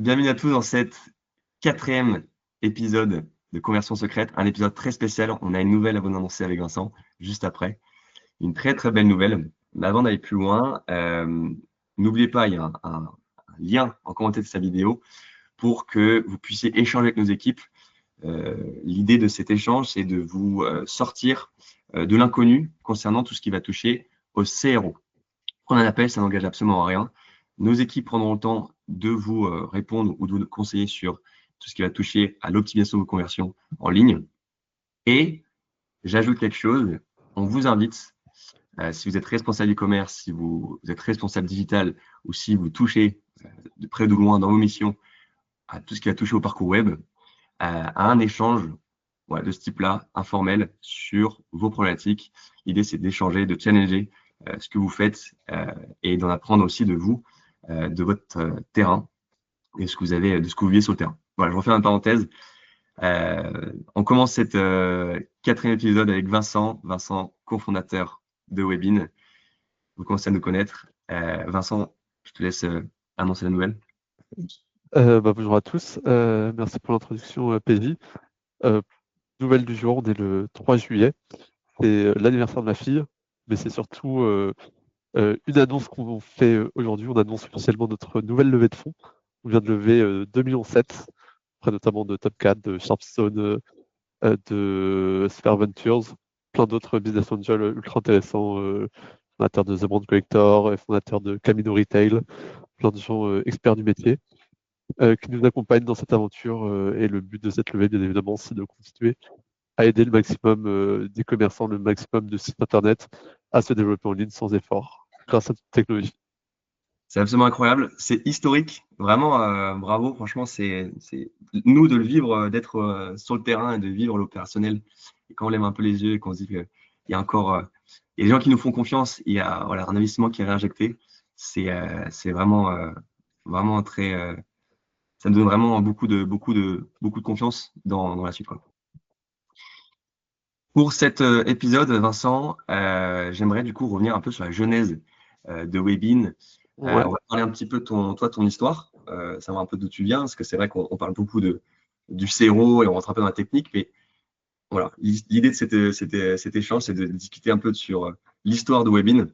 Bienvenue à tous dans cet quatrième épisode de Conversion secrète, un épisode très spécial. On a une nouvelle à vous annoncer avec Vincent juste après. Une très très belle nouvelle. Mais avant d'aller plus loin, n'oubliez pas, il y a un lien en commentaire de sa vidéo pour que vous puissiez échanger avec nos équipes. L'idée de cet échange, c'est de vous sortir de l'inconnu concernant tout ce qui va toucher au CRO. Qu'on un appel, ça n'engage absolument à rien. Nos équipes prendront le temps de vous répondre ou de vous conseiller sur tout ce qui va toucher à l'optimisation de vos conversions en ligne. Et j'ajoute quelque chose, on vous invite, si vous êtes responsable e-commerce, si vous êtes responsable digital ou si vous touchez de près ou de loin dans vos missions à tout ce qui va toucher au parcours web, à un échange de ce type-là, informel, sur vos problématiques. L'idée, c'est d'échanger, de challenger ce que vous faites et d'en apprendre aussi de vous, de votre terrain et ce que vous avez, de ce que vous vivez sur le terrain. Voilà, je refais une parenthèse. On commence cette quatrième épisode avec Vincent, cofondateur de Webin. Vous commencez à nous connaître. Vincent, je te laisse annoncer la nouvelle. Bonjour à tous, merci pour l'introduction PJ. Euh, Nouvelle du jour, on est le 3 juillet, c'est l'anniversaire de ma fille, mais c'est surtout une annonce qu'on fait aujourd'hui. On annonce officiellement notre nouvelle levée de fonds. On vient de lever 2,7 millions, auprès notamment de Top 4, de Sharpstone, de Sphere Ventures, plein d'autres business angels ultra intéressants, fondateurs de The Brand Collector, fondateurs de Camino Retail, plein de gens experts du métier. Qui nous accompagne dans cette aventure. Et le but de cette levée, bien évidemment, c'est de continuer à aider le maximum des commerçants, le maximum de sites Internet à se développer en ligne sans effort, grâce à toute technologie. C'est absolument incroyable, c'est historique, vraiment bravo, franchement, c'est nous de le vivre, d'être sur le terrain et de vivre l'opérationnel. Et quand on lève un peu les yeux et qu'on se dit qu'il y a encore il y a des gens qui nous font confiance, il y a voilà, un investissement qui est réinjecté, c'est vraiment, vraiment très, ça me donne vraiment beaucoup de confiance dans la suite, quoi. Pour cet épisode, Vincent, j'aimerais du coup revenir un peu sur la genèse de Webin. Ouais. On va parler un petit peu de ton histoire, savoir un peu d'où tu viens, parce que c'est vrai qu'on parle beaucoup du CRO et on rentre un peu dans la technique, mais voilà, l'idée de cet échange, c'est de discuter un peu sur l'histoire de Webin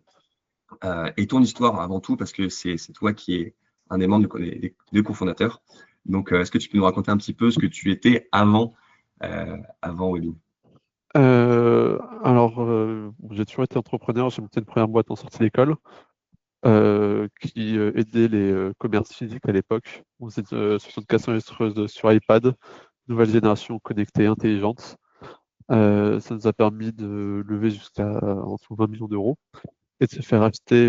et ton histoire avant tout, parce que c'est toi qui es un des membres des deux cofondateurs. Donc, est-ce que tu peux nous raconter un petit peu ce que tu étais avant Webin? J'ai toujours été entrepreneur. J'ai monté une première boîte en sortie d'école qui aidait les commerces physiques à l'époque. On faisait solutions de caisse enregistreuse sur iPad, nouvelle génération connectée, intelligente. Ça nous a permis de lever jusqu'à en dessous 20 millions d'euros et de se faire acheter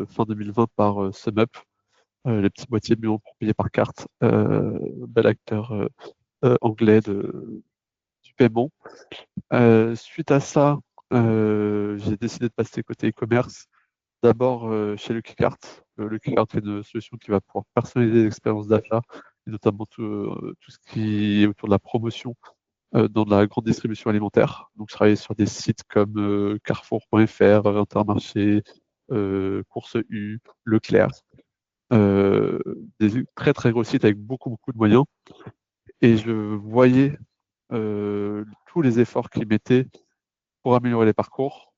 fin 2020 par SumUp, les petits boîtiers millions pour payer par carte, bel acteur anglais du paiement. Suite à ça, j'ai décidé de passer côté e-commerce, d'abord chez Lucky Cart. Lucky Cart est une solution qui va pouvoir personnaliser l'expérience d'achat, et notamment tout ce qui est autour de la promotion dans de la grande distribution alimentaire. Donc, je travaillais sur des sites comme Carrefour.fr, Intermarché, Course U, Leclerc, euh, des très très gros sites avec beaucoup de moyens. Et je voyais tous les efforts qu'ils mettaient pour améliorer les parcours.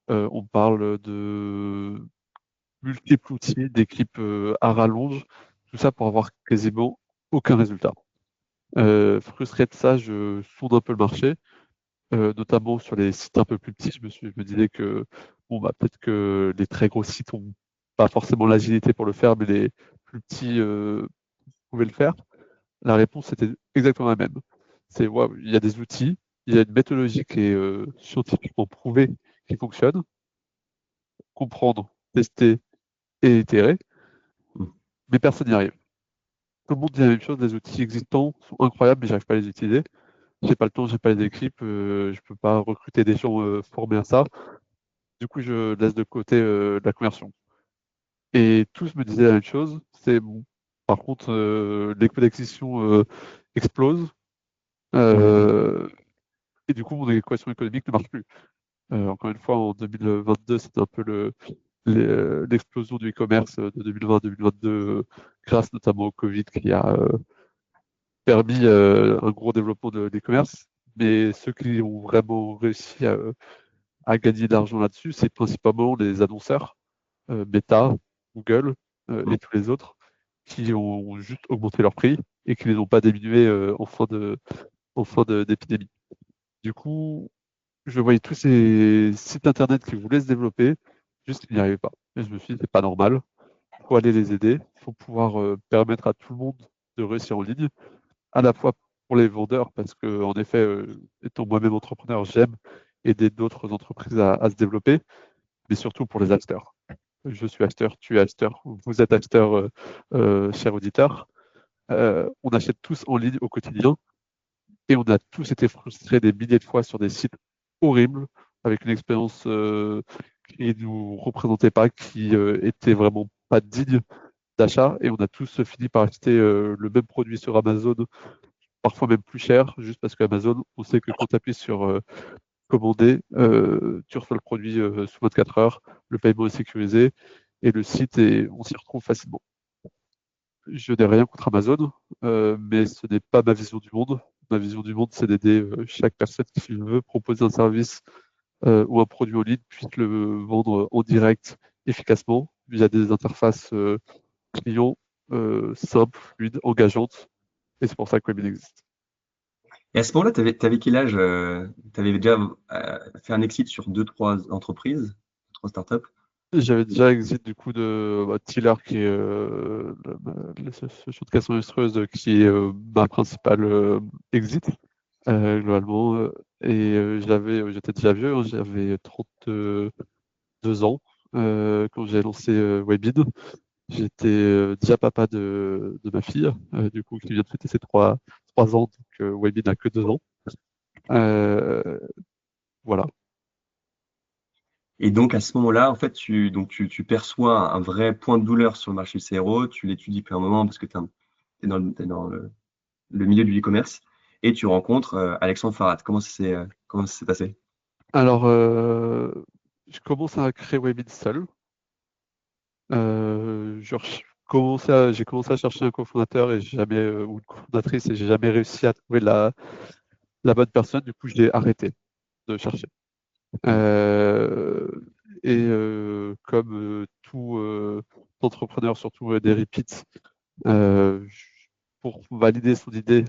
On parle de multiples outils, d'équipes à rallonge, tout ça pour avoir quasiment aucun résultat. Frustré de ça, je sonde un peu le marché, notamment sur les sites un peu plus petits. Je me disais que bon, bah, peut-être que les très gros sites n'ont pas forcément l'agilité pour le faire, mais les plus petits pouvaient le faire. La réponse était exactement la même. C'est ouais, il y a des outils, il y a une méthodologie qui est scientifiquement prouvée qui fonctionne. Comprendre, tester et itérer, mais personne n'y arrive. Tout le monde dit la même chose, les outils existants sont incroyables, mais j'arrive pas à les utiliser. J'ai pas le temps, j'ai pas les équipes, je peux pas recruter des gens formés à ça. Du coup, je laisse de côté la conversion. Et tous me disaient la même chose, c'est bon. Par contre, les coûts d'acquisition explosent, euh, et du coup, mon équation économique ne marche plus. Encore une fois, en 2022, c'était un peu l'explosion du e-commerce de 2020-2022, grâce notamment au Covid qui a permis un gros développement de l'e-commerce. Mais ceux qui ont vraiment réussi à gagner de l'argent là-dessus, c'est principalement les annonceurs, Meta, Google et Mm. tous les autres, qui ont juste augmenté leur prix et qui ne les ont pas diminués en fin d'épidémie. Du coup, je voyais tous ces sites internet qui voulaient se développer, juste qu'ils n'y arrivaient pas. Et je me suis dit, c'est pas normal, il faut aller les aider, il faut pouvoir permettre à tout le monde de réussir en ligne, à la fois pour les vendeurs, parce que en effet, étant moi-même entrepreneur, j'aime aider d'autres entreprises à se développer, mais surtout pour les acheteurs. Je suis acheteur, tu es acheteur, vous êtes acheteur, cher auditeur. On achète tous en ligne au quotidien et on a tous été frustrés des milliers de fois sur des sites horribles, avec une expérience qui ne nous représentait pas, qui était vraiment pas digne d'achat. Et on a tous fini par acheter le même produit sur Amazon, parfois même plus cher, juste parce qu'Amazon, on sait que quand tu appuies sur commander, tu reçois le produit sous 24 heures, le paiement est sécurisé et le site, on s'y retrouve facilement. Je n'ai rien contre Amazon, mais ce n'est pas ma vision du monde. Ma vision du monde, c'est d'aider chaque personne qui veut proposer un service ou un produit en ligne puisse le vendre en direct efficacement via des interfaces clients simples, fluides, engageantes. Et c'est pour ça que Webin existe. Et à ce moment-là, t'avais quel âge? T'avais déjà fait un exit sur deux, trois entreprises, trois startups. J'avais déjà exit du coup de Tiller, qui est ce show de caisson illustreuses qui est ma principale exit globalement. J'étais déjà vieux, hein, j'avais 32 ans quand j'ai lancé Webid. J'étais déjà papa de ma fille, du coup, qui vient de fêter ses 3 ans, donc Webid n'a que 2 ans. Euh, voilà. Et donc à ce moment-là, en fait, tu perçois un vrai point de douleur sur le marché du CRO, tu l'étudies depuis un moment parce que t'es dans le milieu du e-commerce et tu rencontres Alexandre Farad. Comment ça s'est passé? Alors, je commence à créer Webid seul. J'ai commencé à chercher un cofondateur ou une cofondatrice et j'ai jamais réussi à trouver la bonne personne. Du coup, je l'ai arrêté de chercher. Mm. Euh, comme tout entrepreneur, surtout des repeats, pour valider son idée,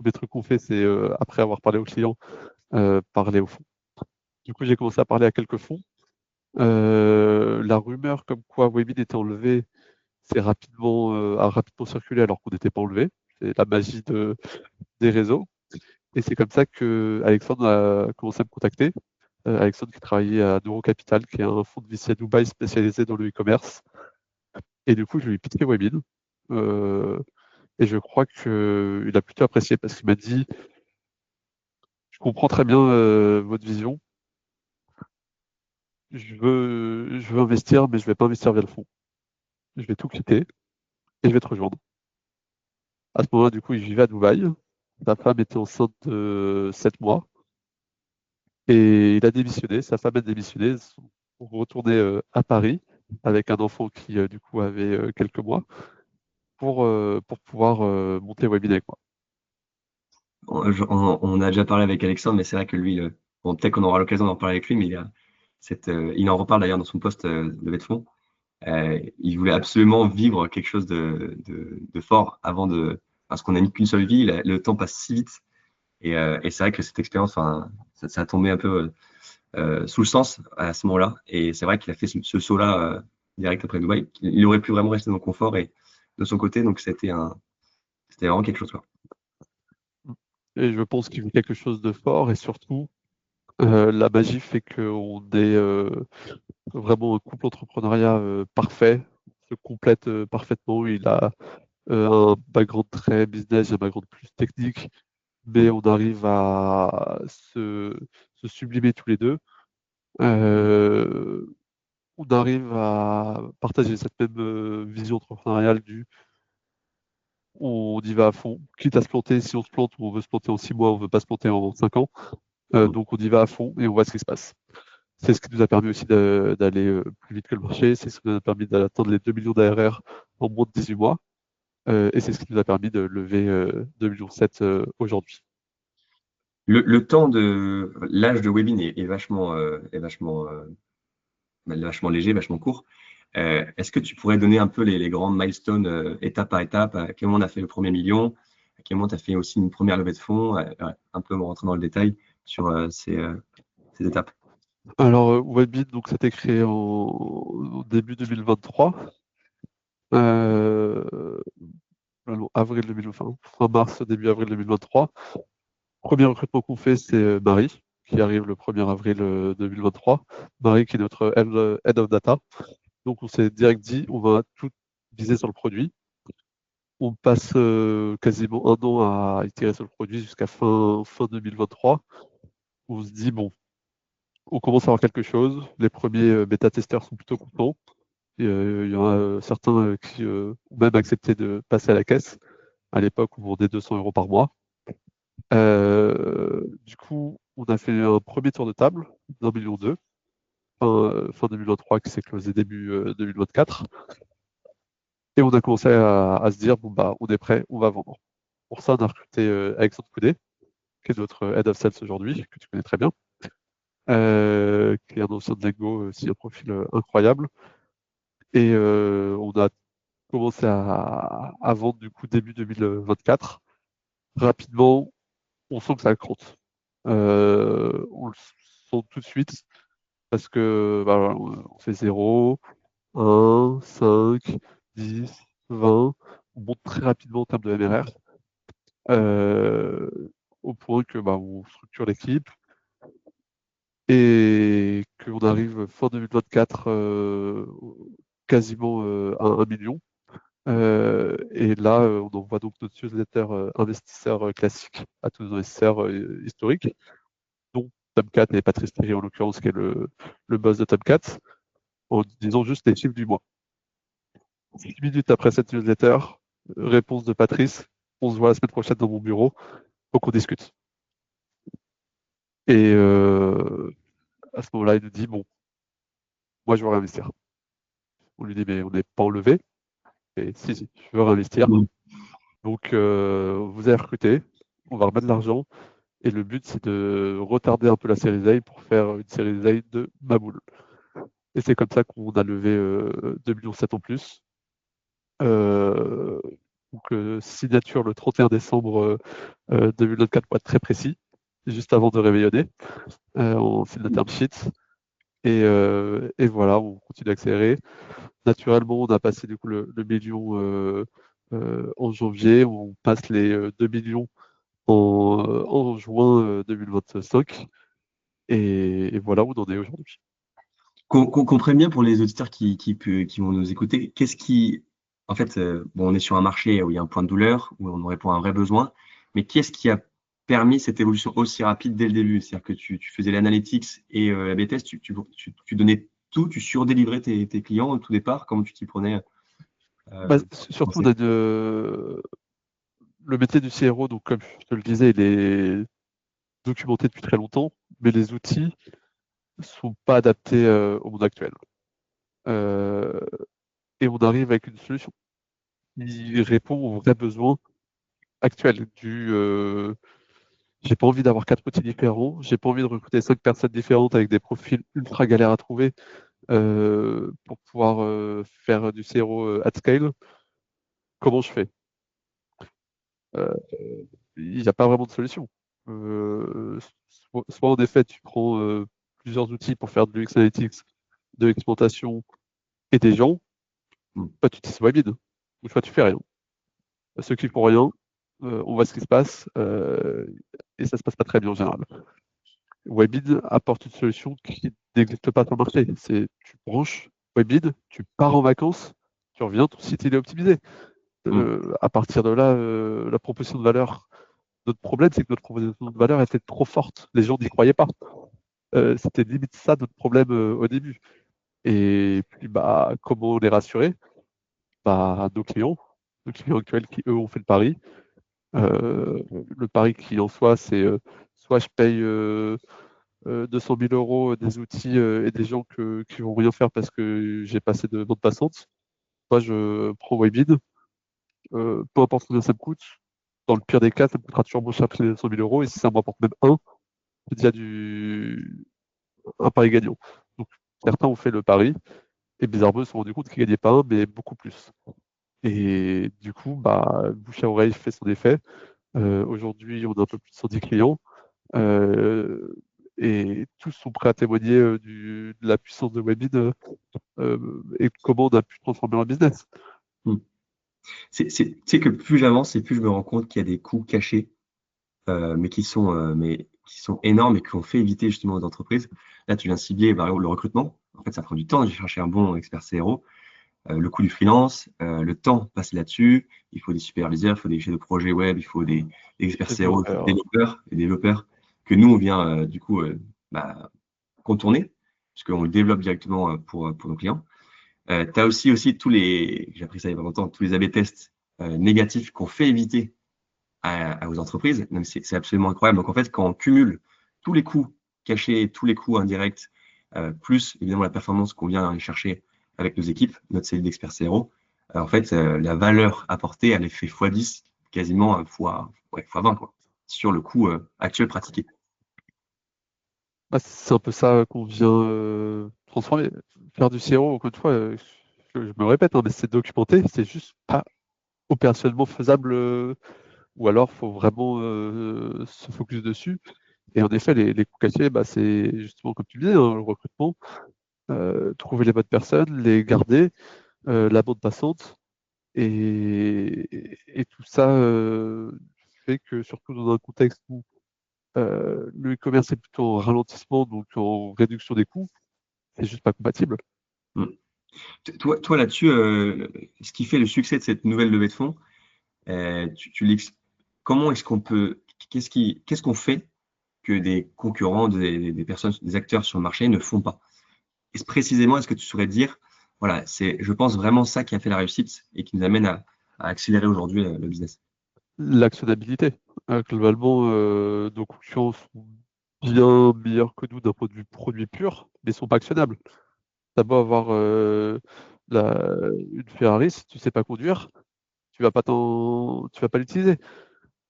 les trucs qu'on fait, c'est après avoir parlé au client, parler au fond. Du coup, j'ai commencé à parler à quelques fonds. La rumeur comme quoi Webin était enlevé a rapidement circulé alors qu'on n'était pas enlevé. C'est la magie des réseaux. Et c'est comme ça que Alexandre a commencé à me contacter. Alexandre qui travaillait à Neurocapital, qui est un fonds de VC à Dubaï spécialisé dans le e-commerce. Et du coup, je lui ai pitché Webin. Euh, et je crois qu'il a plutôt apprécié parce qu'il m'a dit, je comprends très bien votre vision. Je veux investir, mais je ne vais pas investir via le fonds. Je vais tout quitter et je vais te rejoindre. À ce moment-là, du coup, il vivait à Dubaï. Sa femme était enceinte de 7 mois et il a démissionné. Sa femme a démissionné. Ils sont retournés à Paris avec un enfant qui, du coup, avait quelques mois pour pouvoir monter Webin avec moi. On a déjà parlé avec Alexandre, mais c'est vrai que lui, bon, peut-être qu'on aura l'occasion d'en parler avec lui, mais il en reparle d'ailleurs dans son poste de levée de fonds. Il voulait absolument vivre quelque chose de fort parce qu'on n'a mis qu'une seule vie, le temps passe si vite. Et c'est vrai que cette expérience, enfin, ça a tombé un peu sous le sens à ce moment-là. Et c'est vrai qu'il a fait ce saut-là direct après Dubaï. Il aurait pu vraiment rester dans le confort et de son côté, donc c'était vraiment quelque chose, quoi. Et je pense qu'il veut quelque chose de fort et surtout, la magie fait qu'on est vraiment un couple entrepreneuriat parfait, se complète parfaitement. Il a un background très business, un background plus technique, mais on arrive à se sublimer tous les deux. Euh, on arrive à partager cette même vision entrepreneuriale du on y va à fond, quitte à se planter. Si on se plante, on veut se planter en 6 mois, on veut pas se planter en 5 ans. Mm. Donc on y va à fond et on voit ce qui se passe. C'est ce qui nous a permis aussi d'aller plus vite que le marché, c'est ce qui nous a permis d'atteindre les 2 millions d'ARR en moins de 18 mois, et c'est ce qui nous a permis de lever 2,7 millions aujourd'hui. Le temps de l'âge de Webin vachement léger, vachement court. Est-ce que tu pourrais donner un peu les grandes milestones étape par étape? À quel moment on a fait le premier million? À quel moment tu as fait aussi une première levée de fonds? Un peu rentrer dans le détail sur ces étapes. Alors, Webit, donc, ça a été créé au début 2023, euh, avril 2020, enfin, fin mars, début avril 2023. Premier recrutement qu'on fait, c'est Marie, qui arrive le 1er avril 2023. Marie, qui est notre Head of Data. Donc, on s'est direct dit, on va tout viser sur le produit. On passe quasiment un an à itérer sur le produit jusqu'à fin 2023. On se dit, bon, on commence à avoir quelque chose. Les premiers bêta-testeurs sont plutôt contents. Il y en a certains qui ont même accepté de passer à la caisse. À l'époque, on vendait 200 € par mois. Du coup, on a fait un premier tour de table d'1,2 million, fin 2023, qui s'est closé début 2024. Et on a commencé à se dire, bon, bah, on est prêt, on va vendre. Pour ça, on a recruté Alexandre Coudet, qui est notre Head of Sales aujourd'hui, que tu connais très bien, qui est un ancien de Lego, aussi un profil incroyable. Et on a commencé à vendre du coup début 2024. Rapidement, on sent que ça compte. On le sent tout de suite parce que bah, voilà, on fait 0, 1, 5, 10, 20. On monte très rapidement en termes de MRR, euh, au point que bah, on structure l'équipe et qu'on arrive fin 2024 quasiment à 1 million. Et là, on envoie donc notre newsletter investisseurs classique à tous nos investisseurs historiques, dont Tomcat et Patrice Thierry en l'occurrence, qui est le boss de Tomcat, en disant juste les chiffres du mois. 6 minutes après cette newsletter, réponse de Patrice, on se voit la semaine prochaine dans mon bureau, faut qu'on discute. Et à ce moment-là, il nous dit, bon, moi je veux réinvestir. On lui dit, mais on n'est pas enlevé. Et si, je veux réinvestir. Mmh. Donc, vous avez recruté, on va remettre de l'argent. Et le but, c'est de retarder un peu la série A pour faire une série A de Maboul. Et c'est comme ça qu'on a levé 2,7 millions en plus. Euh, donc, signature le 31 décembre 2024 pour être très précis, juste avant de réveillonner. On signe le term sheet. Et voilà, on continue d'accélérer. Naturellement, on a passé du coup le million en janvier. On passe les 2 millions en juin 2025. Et voilà où on en est aujourd'hui. Qu'on comprenne bien pour les auditeurs qui vont nous écouter, qu'est-ce qui, en fait, bon, on est sur un marché où il y a un point de douleur, où on répond à un vrai besoin, mais qu'est-ce qui a permis cette évolution aussi rapide dès le début? C'est-à-dire que tu faisais l'analytics et la B-test, tu donnais tout, tu surdélivrais tes clients au tout départ, comment tu t'y prenais Bah, pour surtout, commencer? le métier du CRO, donc comme je te le disais, il est documenté depuis très longtemps, mais les outils ne sont pas adaptés au monde actuel. Euh, et on arrive avec une solution qui répond aux vrais besoins actuels. J'ai pas envie d'avoir 4 outils différents, j'ai pas envie de recruter 5 personnes différentes avec des profils ultra galères à trouver pour pouvoir faire du CRO at scale. Comment je fais? Euh, il n'y a pas vraiment de solution. Soit en effet, tu prends plusieurs outils pour faire de l'UX Analytics, de l'exploitation et des gens, Hmm. soit tu utilises Webid, ou soit tu fais rien. Ceux qui font rien, on voit ce qui se passe, et ça se passe pas très bien en général. Webid apporte une solution qui n'existe pas sur le marché. C'est tu branches Webid, tu pars en vacances, tu reviens, ton site il est optimisé. Hmm. À partir de là, la proposition de valeur. Notre problème, c'est que notre proposition de valeur était trop forte. Les gens n'y croyaient pas. C'était limite ça notre problème au début. Et puis, bah, comment les rassurer? Bah, nos clients actuels qui, eux, ont fait le pari. Le pari qui, en soi, c'est soit je paye 200 000 euros des outils et des gens qui vont rien faire parce que j'ai pas assez de bande passante. Moi, je prends Webbid, peu importe combien ça me coûte. Dans le pire des cas, ça me coûtera toujours moins cher que les 200 000 euros. Et si ça me rapporte même c'est déjà un pari gagnant. Donc, certains ont fait le pari et bizarrement, ils se sont rendus compte qu'ils gagnaient pas un, mais beaucoup plus. Et du coup, bah, bouche à oreille fait son effet. Aujourd'hui, on a un peu plus de 110 clients. Euh, et tous sont prêts à témoigner de la puissance de Webbid et comment on a pu transformer leur business. Hmm. Tu sais que plus j'avance et plus je me rends compte qu'il y a des coûts cachés, mais qui sont énormes et qui ont fait éviter justement aux entreprises. Là, tu viens de cibler par exemple, le recrutement. En fait, ça prend du temps de chercher un bon expert CRO. Le coût du freelance, le temps passé là-dessus. Il faut des superviseurs, il faut des chefs de projet web, il faut des experts CRO, il faut des développeurs que nous, on vient bah, contourner, puisqu'on le développe directement pour nos clients. Tu as aussi tous les, j'ai appris ça il y a pas longtemps, tous les A/B tests négatifs qu'on fait éviter aux entreprises. Donc, c'est absolument incroyable. Donc, en fait, quand on cumule tous les coûts cachés, tous les coûts indirects, plus évidemment la performance qu'on vient aller chercher avec nos équipes, notre cellule d'experts CRO, en fait, la valeur apportée, elle est fait x10, quasiment x20, quoi, sur le coût actuel pratiqué. Bah, c'est un peu ça qu'on vient transformer. Faire du CRO, encore une fois, je me répète, hein, mais c'est documenté, c'est juste pas opérationnellement faisable, ou alors faut vraiment se focus dessus. Et en effet, les coûts cachés, bah, c'est justement comme tu le disais, hein, le recrutement, trouver les bonnes personnes, les garder, la bande passante, et tout ça fait que surtout dans un contexte où le e-commerce est plutôt en ralentissement, donc en réduction des coûts, c'est juste pas compatible. Mm. Toi là-dessus, ce qui fait le succès de cette nouvelle levée de fonds, comment est-ce qu'on peut, qu'est-ce qu'on fait que des concurrents, des personnes, des acteurs sur le marché ne font pas? Et précisément, est-ce que tu saurais dire, voilà, c'est, je pense vraiment ça qui a fait la réussite et qui nous amène à accélérer aujourd'hui le business. L'actionnabilité. Globalement, nos concurrents sont bien meilleurs que nous d'un point de vue produit pur, mais sont pas actionnables. T'as beau avoir une Ferrari, si tu sais pas conduire, tu vas pas l'utiliser.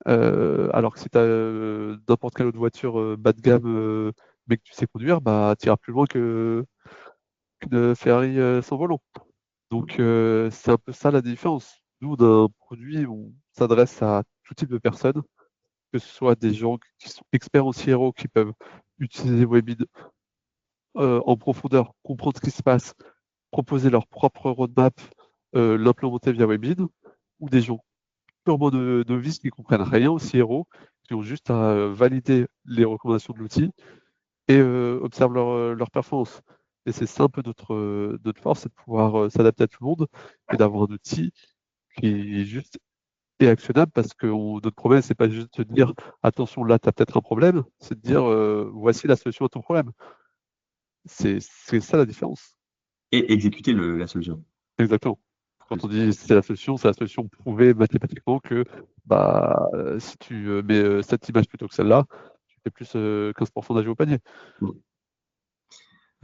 Alors que si tu as n'importe quelle autre voiture bas de gamme, mais que tu sais conduire, bah tu iras plus loin qu'une Ferrari sans volant. Donc c'est un peu ça la différence. Nous, d'un produit, on s'adresse à tout type de personnes, que ce soit des gens qui sont experts en CRO, qui peuvent utiliser Webbid en profondeur, comprendre ce qui se passe, proposer leur propre roadmap, l'implémenter via Webbid, ou des gens purement novices qui comprennent rien au CRO, qui ont juste à valider les recommandations de l'outil et observent leur performance. Et c'est ça un peu notre force, c'est de pouvoir s'adapter à tout le monde et d'avoir un outil qui est juste et actionnable parce que notre problème, c'est pas juste de dire attention, là, tu as peut-être un problème, c'est de dire voici la solution à ton problème. C'est ça la différence. Et exécuter la solution. Exactement. Quand on dit c'est la solution prouvée mathématiquement que bah, si tu mets cette image plutôt que celle-là, tu fais plus 15% d'ajouts au panier. Mm.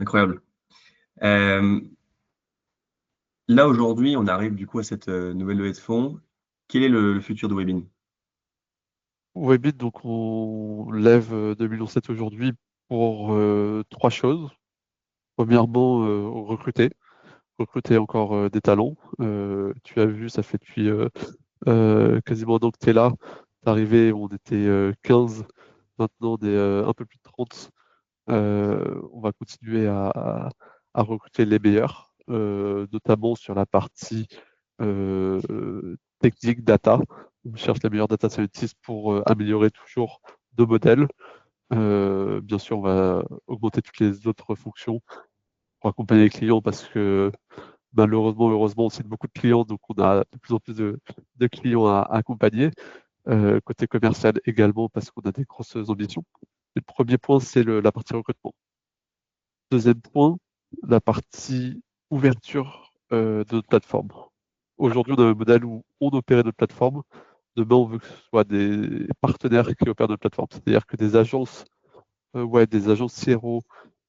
Incroyable. Euh, Là, aujourd'hui, on arrive du coup à cette nouvelle levée de fonds. Quel est le futur de Webin? Webbit, donc on lève 2,7 millions aujourd'hui pour trois choses. Premièrement, recruter encore des talents. Tu as vu, ça fait depuis quasiment un an que tu es là. T'es arrivé, on était 15, maintenant on est un peu plus de 30. On va continuer à recruter les meilleurs, notamment sur la partie technique, data. On cherche les meilleurs data scientists pour améliorer toujours nos modèles. Bien sûr, on va augmenter toutes les autres fonctions pour accompagner les clients parce que malheureusement, heureusement, on signe beaucoup de clients, donc on a de plus en plus de clients à accompagner. Côté commercial également parce qu'on a des grosses ambitions. Le premier point, c'est la partie recrutement. Deuxième point, la partie ouverture de notre plateforme. Aujourd'hui, on a un modèle où on opère notre plateforme. Demain, on veut que ce soit des partenaires qui opèrent notre plateforme, c'est-à-dire que des agences ouais, des agences CRO,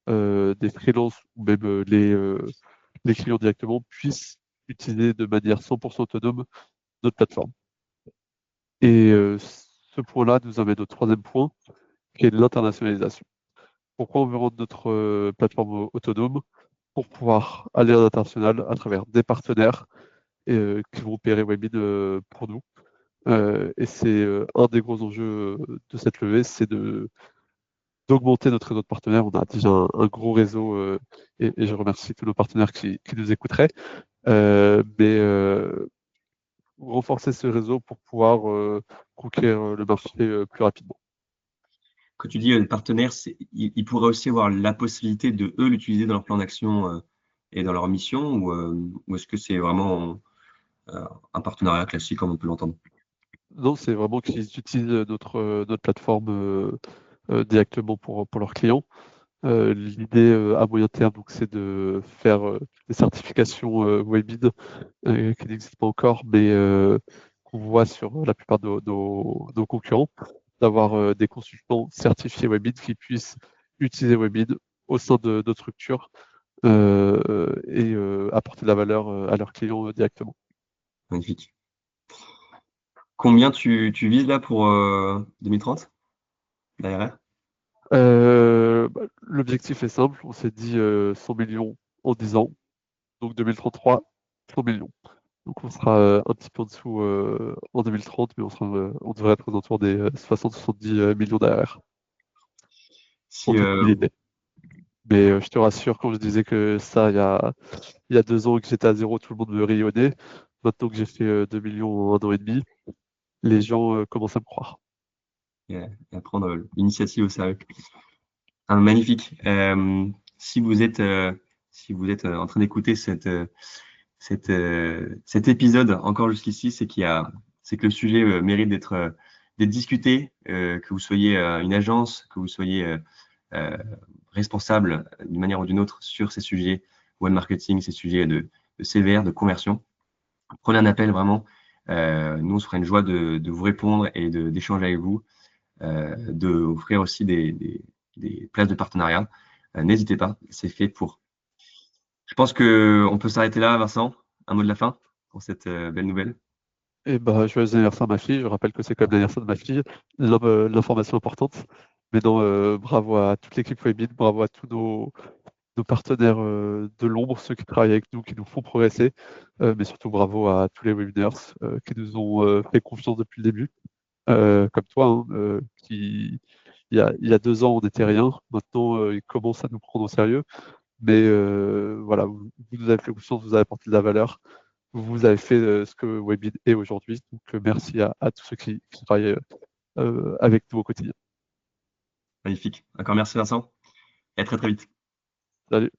des freelances ou même les clients directement puissent utiliser de manière 100% autonome notre plateforme. Et ce point-là nous amène au troisième point, qui est l'internationalisation. Pourquoi on veut rendre notre plateforme autonome? Pour pouvoir aller à l'international à travers des partenaires qui vont opérer Webin pour nous. Et c'est un des gros enjeux de cette levée, c'est d'augmenter notre réseau de partenaires. On a déjà un gros réseau et je remercie tous nos partenaires qui nous écouteraient. Mais renforcer ce réseau pour pouvoir conquérir le marché plus rapidement. Quand tu dis partenaires, ils pourraient aussi avoir la possibilité de, eux, l'utiliser dans leur plan d'action et dans leur mission, ou est-ce que c'est vraiment un partenariat classique comme on peut l'entendre? Non, c'est vraiment qu'ils utilisent notre plateforme directement pour leurs clients. L'idée à moyen terme, donc, c'est de faire des certifications Webid qui n'existent pas encore, mais qu'on voit sur la plupart de nos concurrents, d'avoir des consultants certifiés Webid qui puissent utiliser Webid au sein de notre structure et apporter de la valeur à leurs clients directement. Magnifique. Combien tu vises là pour 2030, l'ARR? L'objectif est simple, on s'est dit 100 millions en 10 ans, donc 2033, 100 millions. Donc on sera un petit peu en dessous en 2030, mais on devrait être aux alentours des 60-70 millions d'ARR en Si, toute humilité. Mais je te rassure, quand je disais que ça, il y a 2 ans que j'étais à zéro, tout le monde me riait au nez. Maintenant que j'ai fait 2 millions en 1 an et demi, les gens commencent à me croire. à prendre l'initiative au sérieux. Ah, magnifique. Si vous êtes en train d'écouter cet épisode encore jusqu'ici, c'est que le sujet mérite d'être discuté, que vous soyez une agence, que vous soyez euh, responsable d'une manière ou d'une autre sur ces sujets web marketing, ces sujets de CVR, de conversion. Prenez un appel vraiment. Nous, on se ferait une joie de vous répondre et d'échanger avec vous, de offrir aussi des places de partenariat. N'hésitez pas, c'est fait pour. Je pense qu'on peut s'arrêter là, Vincent. Un mot de la fin pour cette belle nouvelle. Et bah, joyeux anniversaire ma fille. Je rappelle que c'est comme l'anniversaire de ma fille. L'information importante. Mais non, bravo à toute l'équipe Webit, bravo à tous nos partenaires de l'ombre, ceux qui travaillent avec nous, qui nous font progresser. Mais surtout bravo à tous les webinars qui nous ont fait confiance depuis le début. Comme toi, hein, il y a 2 ans, on n'était rien. Maintenant, ils commencent à nous prendre au sérieux. Mais voilà, vous nous avez fait confiance, vous avez apporté de la valeur. Vous avez fait ce que Webit est aujourd'hui. Donc, merci à tous ceux qui travaillent avec nous au quotidien. Magnifique. Encore merci, Vincent. Et à très très vite. Salut.